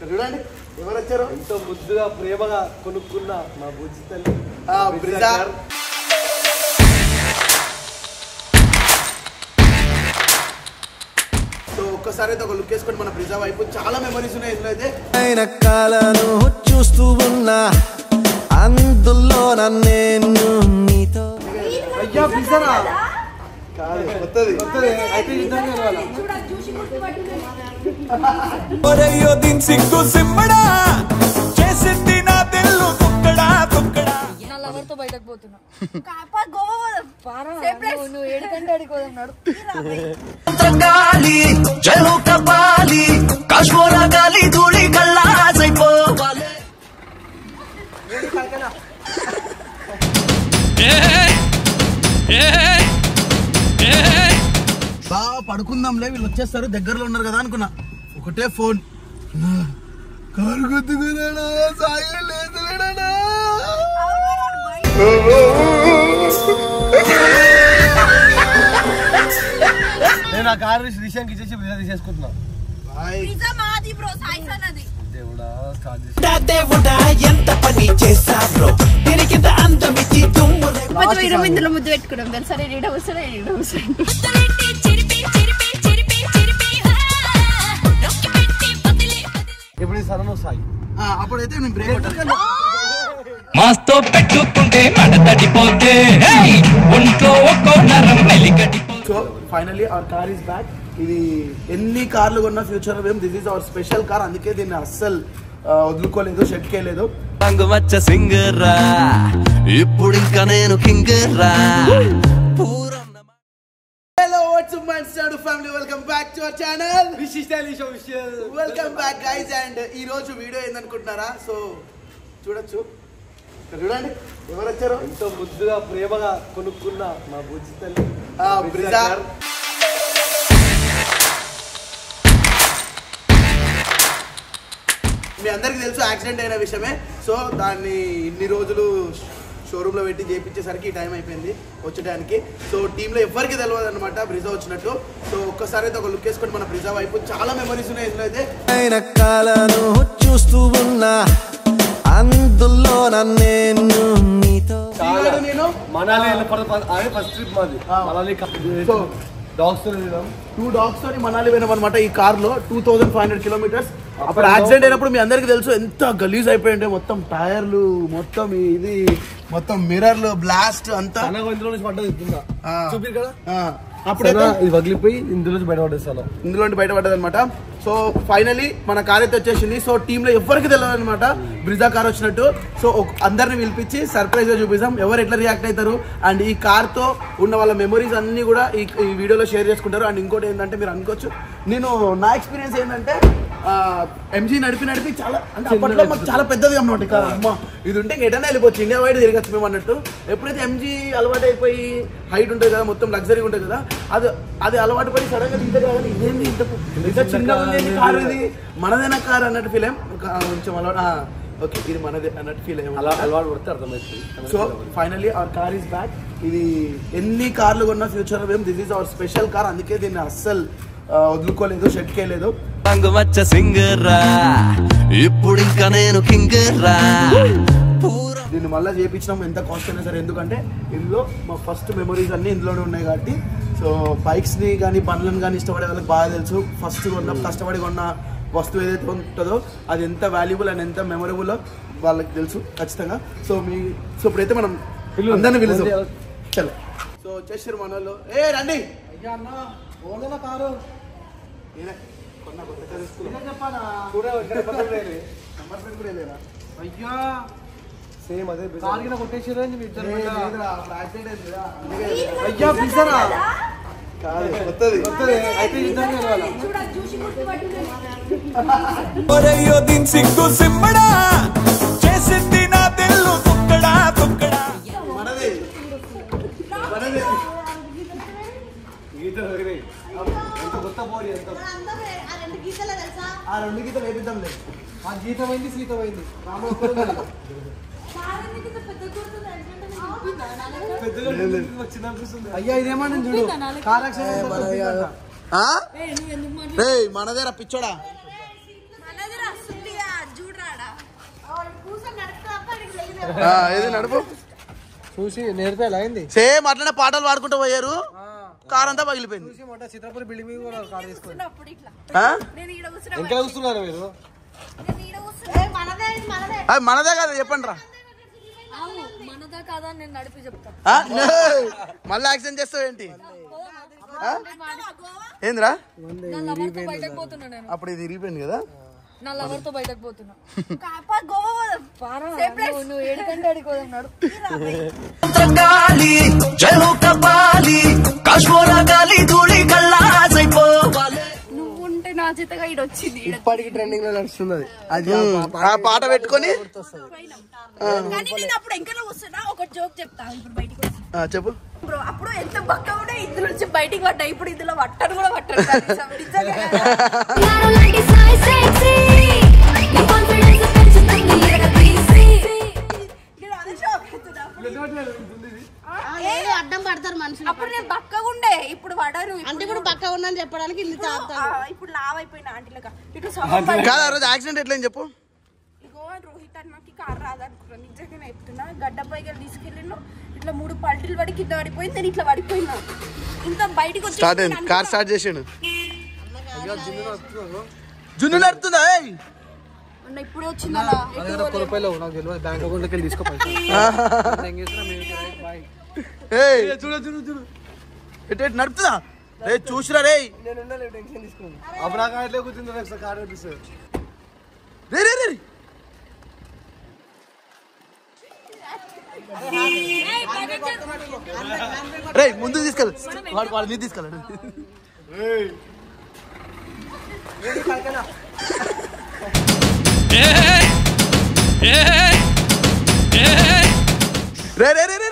చూడండి ఎవరు వచ్చారు. ఎంతో ముద్దుగా ప్రేమగా కొనుక్కున్న మా బుజ్జి తల్లి బ్రిజా. సో ఒక్కసారి అయితే ఒక లుక్ వేసుకొని మన బ్రిజా వైపు చాలా మెమరీస్ ఉన్నాయి. ఇందులో అయితే ఆయన కాలను చూస్తూ ఉన్నా అందులో నేను నీతో. అయ్యా బ్రిజానా కాదు కొత్తది అయితే ఒరయ్యో దీని సిగ్గు సిమ్మడా చేసింది నా తెల్లు తుక్కడా తుక్కడా. నా లవర్ తో బయటకు పోతున్నా. నువ్వు ఏడుకంటే అడిగిపోతున్నాడు. జలు కపాలి కాశ్మోర గాలి ధూళి కల్లాసైపోవాలి. బాగా పడుకుందాంలే వీళ్ళు వచ్చేస్తారు దగ్గరలో ఉన్నారు కదా అనుకున్నా. ఒకటే ఫోన్ కారు గుద్దుకున్నాడా సాయి లేదులేడా. నేను ఆ కారు రిషానికి ఇచ్చేసి బ్రిజా తీసేసుకుంటున్నా. దేవుడా ఎంత పని చేసా బ్రో దీనికి అందమిచ్చి తుమ్ము ఇందులో ముద్దు పెట్టుకున్నాం తెలుసా. ఇప్పుడు సరను సాయి అప్పుడైతే నేను బ్రేక్ మాస్తో పెట్టుకుంటే మడతడిపోతే ఒంట్లో ఒక్కో నరం మెలికడిపోతే. So finally our car is back. ఇది ఎన్ని కార్లు కొన్నా ఫ్యూచర్ లో this is our special car. అందుకే దీన్ని అస్సలు వదులుకోలేదు, షెడ్ కేలేదు. రంగు వచ్చ సింగరా ఇప్పుడు ఇంకా నేను కింగరా. Hello what's up my star family, welcome back to our channel welcome back guys. And ఈ రోజు వీడియో ఏందనుకుంటున్నారా? సో చూడొచ్చు, చూడండి ఎవరు వచ్చారు. ఎంతో ముద్దుగా ప్రేమగా కొనుక్కున్న మా బుజ్జి తల్లి బ్రిజా. మీ అందరికి తెలుసు యాక్సిడెంట్ అయిన విషయమే. సో దాన్ని ఇన్ని రోజులు షోరూమ్ లో పెట్టి చేయించేసరికి ఈ టైం అయిపోయింది వచ్చేటానికి. సో టీంలో ఎవరికి తెలియదు అనమాట బ్రిజా వచ్చినట్టు. సో ఒక్కసారి అయితే ఒక లుక్ వేసుకొని మన బ్రిజా వైపు చాలా మెమరీస్ ఉన్నాయి. ఇందులో అయితే ఆయన కాలను చూస్తూ ఉన్నా అందులో నేను నీతో. నేను మనాలి ఫస్ట్ ట్రిప్ మాది. మనాలి సో డాగ్స్ 2 dogs తోని మనాలి పోయినాం అనమాట ఈ కార్ లో. 2500 kilometers. అప్పుడు యాక్సిడెంట్ అయినప్పుడు మీ అందరికి తెలుసు ఎంత గలీజ్ అయిపోయింటే, మొత్తం టైర్లు, మొత్తం ఇది, మొత్తం మిర్రర్లు, బ్లాస్ట్ అంతా ఇందులో నుంచి పడ్డది చూపి కదా. అప్పుడైతే ఇది వదిలిపోయి ఇందులో బయటపడేస్తాను. ఇందులో బయటపడ్డది అనమాట. సో ఫైనలీ మన కార్ అయితే వచ్చేసింది. సో టీమ్ లో ఎవరికి తెలియదు అనమాట బ్రిజా కార్ వచ్చినట్టు. సో అందరిని పిలిపించి సర్ప్రైజ్ గా చూపిస్తాం ఎవరు ఎట్లా రియాక్ట్ అవుతారు. అండ్ ఈ కార్ తో ఉన్న వాళ్ళ మెమరీస్ అన్ని కూడా ఈ వీడియోలో షేర్ చేసుకుంటారు. అండ్ ఇంకోటి ఏంటంటే మీరు అనుకోవచ్చు, నేను నా ఎక్స్పీరియన్స్ ఏంటంటే ఎంజీ నడిపి చాలా అంటే అప్పట్లో మాకు చాలా పెద్దది అన్నమాట కార్. అమ్మ ఇది ఉంటే ఎటైనా వెళ్ళిపోవచ్చు, ఇండియా వైడ్ తిరగచ్చు మేము అన్నట్టు. ఎప్పుడైతే ఎంజీ అలవాటు అయిపోయి హైట్ ఉంటుంది కదా, మొత్తం లగ్జరీ ఉంటుంది కదా, అది అలవాటు పడి సడన్గా ఇంత కాదు ఇదేంటి ఇంత చిన్న కార్, ఇది మనదేనా కార్ అన్నట్టు ఫీల్ అయ్యాం. కొంచెం అలవాటు ఓకే ఇది మనదే అన్నట్టు ఫీల్ అయ్యాం. అలవాటు పడితే అర్థమవుతుంది. So finally our car is back. ఇది ఎన్ని కార్లు కొన్నా ఫ్యూచర్ లో this is our special car. అందుకే దీన్ని అస్సలు వదులుకోలేదు, షెడ్ కేలేదు. రంగు వచ్చ సింగరా ఇప్పుడు ఇంకా నేను కింగరా. దీన్ని మళ్ళీ చేయించినాం ఎంత కాస్ట్ అయినా సరే. ఎందుకంటే ఇందులో మా ఫస్ట్ మెమరీస్ అన్ని ఇందులోనే ఉన్నాయి కాబట్టి. సో బైక్స్ ని కానీ బండ్లను కానీ ఇష్టపడే వాళ్ళకి బాగా తెలుసు. ఫస్ట్ కొన్న కష్టపడి కొన్న వస్తువు ఏదైతే ఉంటుందో అది ఎంత వాల్యుబుల్ అండ్ ఎంత మెమొరబుల్ వాళ్ళకి తెలుసు ఖచ్చితంగా. సో ఇప్పుడైతే మనం అందరినీ పిలుస్తాం. చలో సో వచ్చేసారు మన వాళ్ళు. రండి కారు అయ్యా సేమ్ అదే కొట్టేసారు. అయ్యా పిలిచారా కొత్తది అయితే ఒరయ్యో దీని సిగ్గు సిమ్మడా చేసింది నా తెల్లు తుక్కడా తుక్కడా. మనది కొత్త పోరీ ఎంత ఆ 2 గీతలు వేపిద్దాంలే. ఆ గీతమైంది సీతమైంది అయ్యా ఇదేమన్నా చూడు కార్ మనదేరా పిచ్చోడా. ఏది నడుపు చూసి నేర్పేలా అయింది. సేమ్ అట్లనే పాటలు పాడుకుంటూ పోయారు, కార్ అంతా పగిలిపోయింది. చూసి మొట్ట చిత్రపూర్ బిల్డింగ్ మీద కూడా కార్ తీసుకొని ఇంకా చూస్తున్నారు మీరు. అది మనదే కదా చెప్పండి రా. మళ్ళీ యాక్సిడెంట్ చేస్తావు ఏంటి? ఏందిరా అప్పుడు ఇది ఇరిగిపోయింది కదా. నా లవర్ తో బయటకు పోతున్నా. నువ్వు 7 గంటల అడిగి పోతున్నాడు. నువ్వు ఉంటే నా చేతగా ఇటు వచ్చింది. ఇప్పటికి ట్రెండింగ్ లో నడుస్తుంది అది. ఆ పాట పెట్టుకొని అప్పుడు ఇంకా వస్తున్నా. ఒక జోక్ చెప్తా. ఇప్పుడు బయటకు చెప్పు బ్రో. అప్పుడు ఎంత బక్క ఉండే ఇందులో నుంచి బయటికి పడ్డా. ఇప్పుడు ఇందులో పట్టను కూడా పట్టను. అడ్డం పడతారు మనుషులు. అప్పుడు నేను బక్కగా ఉండే, ఇప్పుడు పడరు. అంటే ఇప్పుడు బక్క ఉన్నా చెప్పడానికి ఇల్లు ఇప్పుడు లావ్ అయిపోయిన ఆంటీలక. ఇటు కాదు, ఆ రోజు యాక్సిడెంట్ ఎట్లా చెప్పు. ఇగో రోహిత్ అన్నకి కార్ రాదనుకున్నా. నిజంగా చెప్తున్నా. గడ్డపైకి తీసుకెళ్ళిన ఇట్లా 3 పల్టీలు పడి కింద పడిపోయింది. నేను ఇట్లా పడిపోయినా. ఇంత బయటకు వచ్చి కార్ స్టార్ట్ చేసాడు. జున్ను నడుతుందా? ఇప్పుడే వచ్చిందా? బ్యాంక్ అకౌంట్ లోకి తీసుకోపోయి నడుపుతుందా? రే చూసిరా రే. అప్పుడు నాకు అట్లే కూర్చుంది కార్ నడిపిస్తుంది. రే ముందుకు తీసుకెళ్ళి, వాడు మీద తీసుకెళ్ళాడు. రే రే రే రే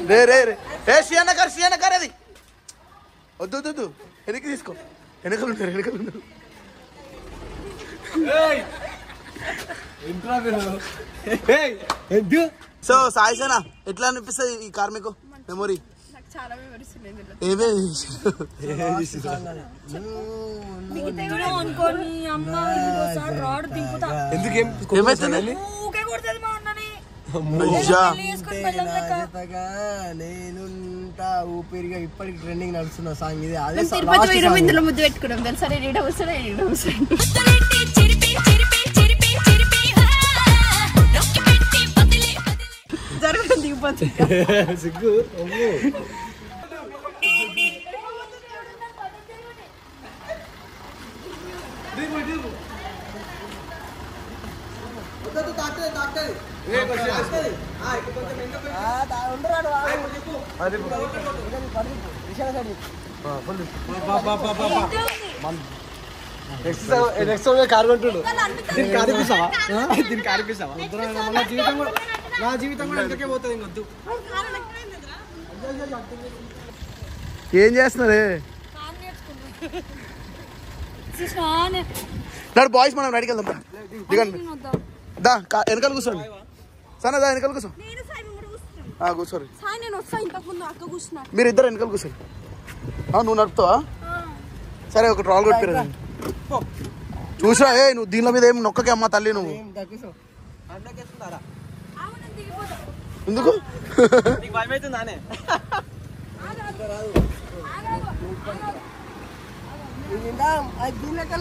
రే రే రే ఏ షియానకర్ అది వద్దు వద్దు, వెనక్కి తీసుకో. వెనకలు ఉన్నారు. సో సాయి సేన ఎట్లా అనిపిస్తుంది ఈ కార్ మీకు? మెమొరీ చాలా మెమరీస్ ఉన్నాయి. నేనుంటా ఊపిరిగా ఇప్పటికి ట్రెండింగ్ నడుస్తున్న సాంగ్ ఇది. అదే తిరుపతి ఇందులో ముద్దు పెట్టుకున్నాం తెలుసా. సిగ్గు నెక్స్ట్ కారు కొంటుడు. దీనికి కారిపిస్తావా? నా జీవితం కూడా ఇంతకే పోతుంది. ఇంకొద్దు. ఏం చేస్తున్నారే? నాడు బాయ్స్ మనం రైడ్కి వెళ్దాం. దిగండి, దా వెనకాల కూర్చోండి. సరే దా వెనకాల కూర్చో. కూర్చోరు. మీరు ఇద్దరు వెనకాల కూర్చోండి. నువ్వు నడుపుతావా? సరే ఒక ట్రాల్ కొట్టిరు చూసా. నువ్వు దీనిలో మీద ఏం నొక్కకే అమ్మా తల్లి. నువ్వు ఎందుకు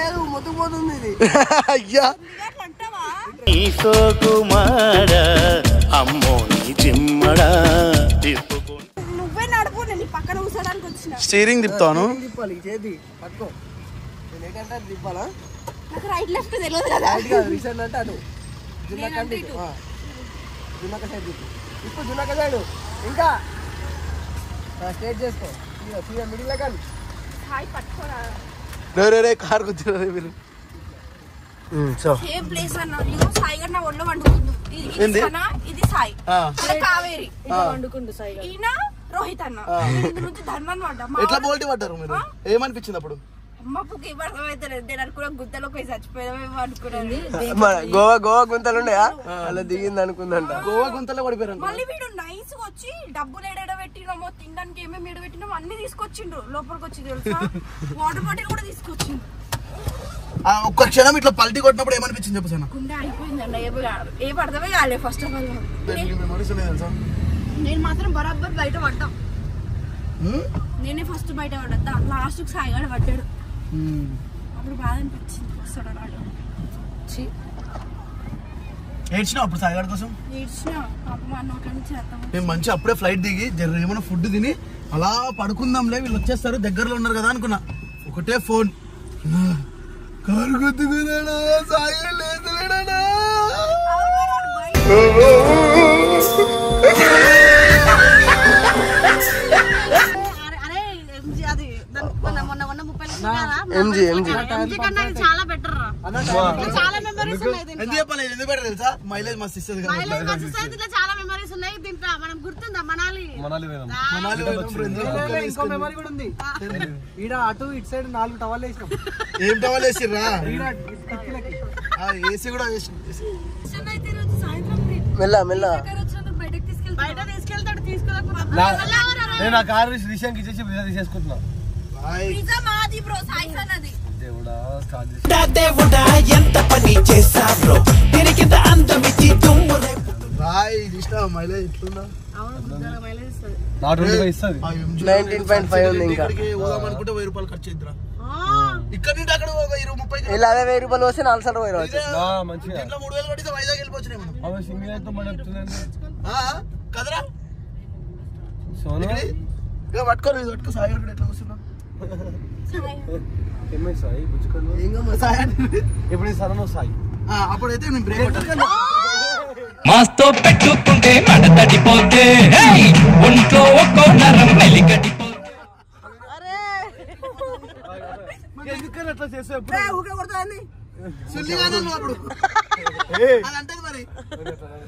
లేదు మొత్తం పోతుంది ఇది. అయ్యా నువ్వే నడుపు, నేను పక్కన కూర్చోడానికి వచ్చిన. స్టీరింగ్ తిప్పుతాను. తిప్పాలి చేతి పట్టుకో. ఏంటంటే తిప్పాలా? నాకు రైట్ లెఫ్ట్ తెలియదు కదా. రీసెంట్ అంటే అటు జున్నక సైడ్ ఇప్పుడు జున్నక సైడ్ ఇంకా స్ట్రేట్ చేసుకో. మిడిల్ కానీ రే కార్ కూర్చున్నా మీరు. సేమ్ ప్లేస్ అన్న. సాయి గారు నా ఒళ్ళో వండుకుండు. ఇది సాయి, కావేరి వండుకుండు. సాయి ఈయన రోహిత్ అన్న. నుంచి ధర్మన్ పడ్డా. ఎట్లా బోల్టీ పడ్డారు మీరు? ఏమనిపించింది అప్పుడు? అమ్మకి అర్థమైతలేదు. నేను అనుకున్నా గుంతలోకి పోయి చచ్చిపోయామేమో అనుకున్నాను. గోవా గుంతలు ఉన్నాయా? అలా దిగింది అనుకుందంట. గోవా గుంతలో పడిపోయారు. మళ్ళీ వీడు నైస్ గా వచ్చి డబ్బులు ఎడబెట్టినామో, తినడానికి ఏమేమి ఎడబెట్టినామో అన్ని తీసుకొచ్చిండ్రు. లోపలికి వచ్చి తెలుసా, వాటర్ బాటిల్ కూడా తీసుకొచ్చిండ్రు. ఒక్క క్షణం ఇట్లా పల్టీ కొట్టినప్పుడు ఏమనిపించింది చెప్పు సన్న? గుండె అయిపోయింది అన్న, ఏ పడతావే కాలే ఫస్ట్ ఆఫ్ ఆల్. నేను మాత్రం బరాబర్ బయట పడ్డా, నేనే ఫస్ట్ బయట పడ్డా. లాస్ట్ కి సాయిగాడు పడ్డాడు, అప్పుడు బాధ అనిపించింది. వస్తాడు రాడు ఏడ్చినా అప్పుడు సాయిగాడి కోసం. ఏడ్చిన పాపం అన్న అక్కడి నుంచి చేస్తాం. నేను మంచి అప్పుడే ఫ్లైట్ దిగి ఏమైనా ఫుడ్ తిని అలా పడుకుందాంలే, వీళ్ళు వచ్చేస్తారు దగ్గరలో ఉన్నారు కదా అనుకున్నా. ఒకటే ఫోన్, కారు గుద్దుకున్నాడా సాయి లేదులేడా. చాలా బెటర్, చాలా మెమరీస్ ఉన్నాయి. ఎందుకు చెప్పలేదు? ఎందుకు బెటర్ తెలుసా? మైలేజ్ మస్తు ఇస్తుంది. చాలా మెమరీస్ ఉన్నాయి దీంట్లో. మనం గుర్తుందా మనాలి ఇంకో మెమరీ కూడా ఉంది. ఈడ అటు ఇటు సైడ్ 4 టవల్ వేసినాం. ఏం టవల్ వేసిర్రా? ఏసీ కూడా వేసి బయట తీసుకెళ్తాడు. తీసుకెళ్ళకపోతే నేను ఆ కారు రిషాంకి ఇచ్చేసి బ్రిజా తీసేసుకుంటున్నా. దేవుడా స్టార్ట్ చేసి మైలేజ్ ఎట్లుందా? 25 ఇస్తుంది. 19.5 ఉంది. ఇంకా పోదామనుకుంటే 1000 రూపాయలు ఖర్చు అయిద్దిరా. ఇక్కడ నుండి అక్కడ 20-30 ఇలా అదే 1000 రూపాయలు వస్తే 4 సార్లు పోయి రావచ్చు. మంచిగా ఇంట్లో 3000 కొట్టితే వైజాగ్ వెళ్ళిపోవచ్చు మనం. అవి సింగిల్ అయితే మనం కదరా సోను పట్టుకోరు పట్టుకో. సాయి కూడా ఎట్లా కూర్చున్నా సాయి బుచ్చుకొని ఇప్పుడు సరను సాయి. అప్పుడైతే నేను బ్రేక్ కొట్టాను. మాస్తో పెట్టుకుంటే మడ తడిపోతే ఒంట్లో ఒక్కో నరం మెలికడిపోతే. ఎందుకని అట్లా చేస్తే ఊకే కొడతాను సుల్లిగానే అప్పుడు అదంటది మరి.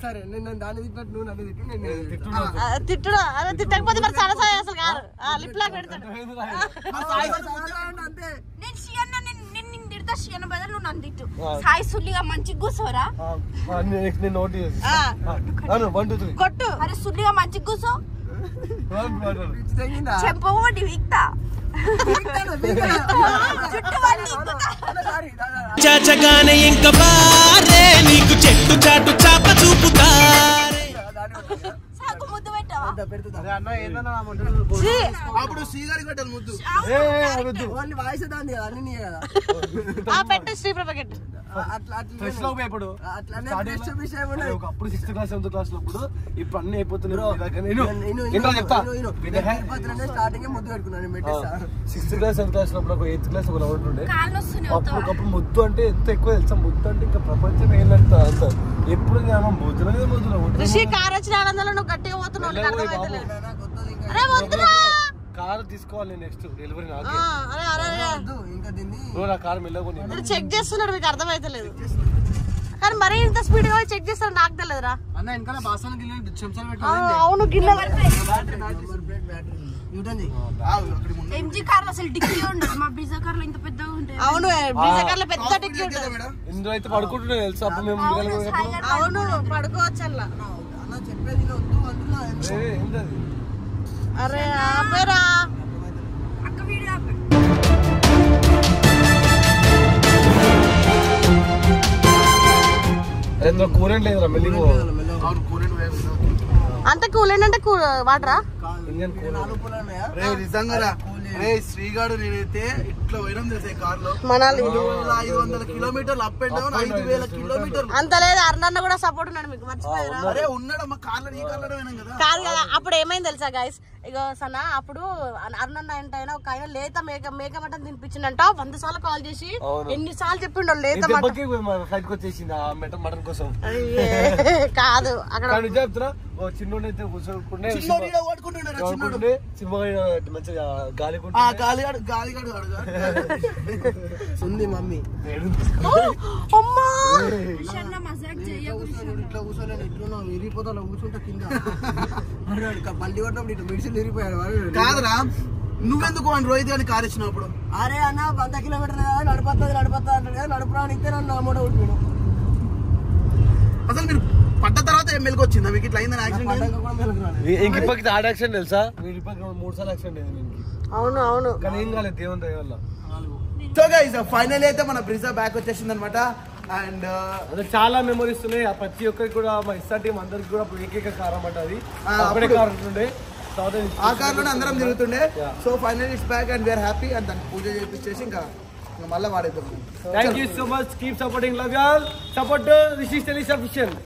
సరే నేను దాన్ని తిట్టినట్టు నువ్వు నన్ను తిట్టు. నేను తిట్టుడు. అదే తిట్టకపోతే మరి చాలా సాయి అసలు కాదు. లిప్ లాక్ పెడతాడు. నేను షియన్న నిన్ను తిడతా, షియన్న బదులు నువ్వు నన్ను తిట్టు. సాయి సుల్లిగా మంచిగా కూర్చోరా. నేను నోట్ చేసి 1 2 3 కొట్టు. అరే సుల్లిగా మంచిగా కూర్చో. చెప్పబట్టి వీక్తా చాచగానే ఇంక బారే నీకు చెట్టు చాటు చాప చూపుతారే. సాకు ముద్దు పెట్టావా? అన్న ఏందన్నా అప్పుడు శ్రీగారికి పెట్టాలి ముద్దు. వాయిస్ దాన్ని అన్ని కదా పెట్టు శ్రీప్రభ పెట్టు. ఫ్రెష్ లో ఇప్పుడు ఒకప్పుడు 6th క్లాస్ 7th క్లాస్ లో ఇప్పుడు ఇప్పుడు అన్ని అయిపోతున్నాయి. చెప్తా స్టార్టింగ్ ముద్దు పెట్టుకున్నాను. 6th క్లాస్ 7th క్లాస్ లో 8th క్లాస్ ఒక లవ్ ఉంటుండే. కాళ్ళు వస్తున్నాయి. అప్పుడు ముద్దు అంటే ఎంత ఎక్కువ తెలుసా? ముద్దు అంటే ఇంకా ప్రపంచం ఏంటంట అంత. ఎప్పుడు రిషి కార్ వచ్చిన ఆనందంలో నువ్వు గట్టిగా పోతున్నావు. అరే వద్దురా, కారు తీసుకోవాలి నెక్స్ట్ డెలివరీ నాకు. నా కారు మెల్లగా చెక్ చేస్తున్నాడు, మీకు అర్థమైతలేదు. కానీ మరీ ఇంత స్పీడ్ గా చెక్ చేస్తాడు నాకు తెలియదురా. అన్న వెనకాల బాసన అవును గిన్నె ఎంజీ కార్ అసలు డిక్కీ ఉండదు. మా బ్రిజా కార్ లో ఇంత పెద్దగా ఉంటాయి. అవును బ్రిజా కార్ లో పెద్ద డిక్కీ ఉంటుంది. ఇందులో అయితే పడుకుంటున్నా తెలుసా? అప్పుడు మేము అవును పడుకోవచ్చు అలా. అరే ఆపేరా అక్క వీడియో కూరెంట్ లేదురా మెల్లిగా. అంత కూల్ అంటే వాటరా? నిజంగా శ్రీగాడు నేనైతే ఇట్లా పోయినాం తెలుసా కార్ లో. మనాలి 500 కిలోమీటర్లు అప్ అండ్ డౌన్ 5000 కిలోమీటర్లు. అంత లేదు. అరుణన్న కూడా సపోర్ట్ ఉన్నాడు మీకు, మర్చిపోయారా? అరే ఉన్నాడు మా కార్లో. ఈ కార్లో పోయినాం కదా. కాదు కదా, అప్పుడు ఏమైంది తెలుసా గైస్? ఇగో సన్న అప్పుడు అరుణన్న ఏంటైనా ఒక ఆయన లేత మేక మటన్ తినిపించిందంట. 100 సార్లు కాల్ చేసి ఎన్నిసార్లు చెప్పిండు లేత మటన్ వచ్చేసింది మటన్ కోసం. కాదు అక్కడ చెప్తున్నా చిన్నోడైతే కూర్చోకుండే మంచిగా గాలిగాడు ఉంది మమ్మీ అమ్మా ఇట్లా కూర్చోలేను. ఇట్లా విరిగిపోతా కూర్చుంటా కింద. బండి కొట్టినప్పుడు ఇట్లా మెడిసిన్ విరిగిపోయాడు. కాదురా నువ్వెందుకు అని రోహిత్ గారిని కార్ ఇచ్చినప్పుడు? అరే అన్న 100 కిలోమీటర్లు కదా నడుపుతా అంటాడు కదా. నడుపురానిస్తే నన్ను అమ్మడ కొట్టినాడు. అసలు మీరు పడ్డ తర్వాత ఏం మెలకు వచ్చిందా మీకు? ఇట్లా అయిందని యాక్సిడెంట్? ఇంక ఇప్పటికి థర్డ్ యాక్సిడెంట్ తెలుసా? 3 సార్లు యాక్సిడెంట్ అయింది. అవును అవును కానీ ఏం కాలేదు దేవుని దయ వల్ల. సో గైస్ ఫైనల్ అయితే మన బ్రిజా బ్యాక్ వచ్చేసింది అనమాట. అండ్ చాలా మెమరీస్ ఉన్నాయి ప్రతి ఒక్కరికి కూడా మా ఇస్తా టీం అందరికి కూడా ఏకైక కార్ అన్నమాట. అది అప్పుడే కార్ ఉంటుండే, ఆ కార్ లోనే అందరం తిరుగుతుండే. So final it's back and we're happy. And దాన్ని పూజ చేపించేసి ఇంకా మళ్ళీ వాడేద్దాం. Thank you so much, keep supporting, love you all, support this is టెలిస్ అఫిషియల్.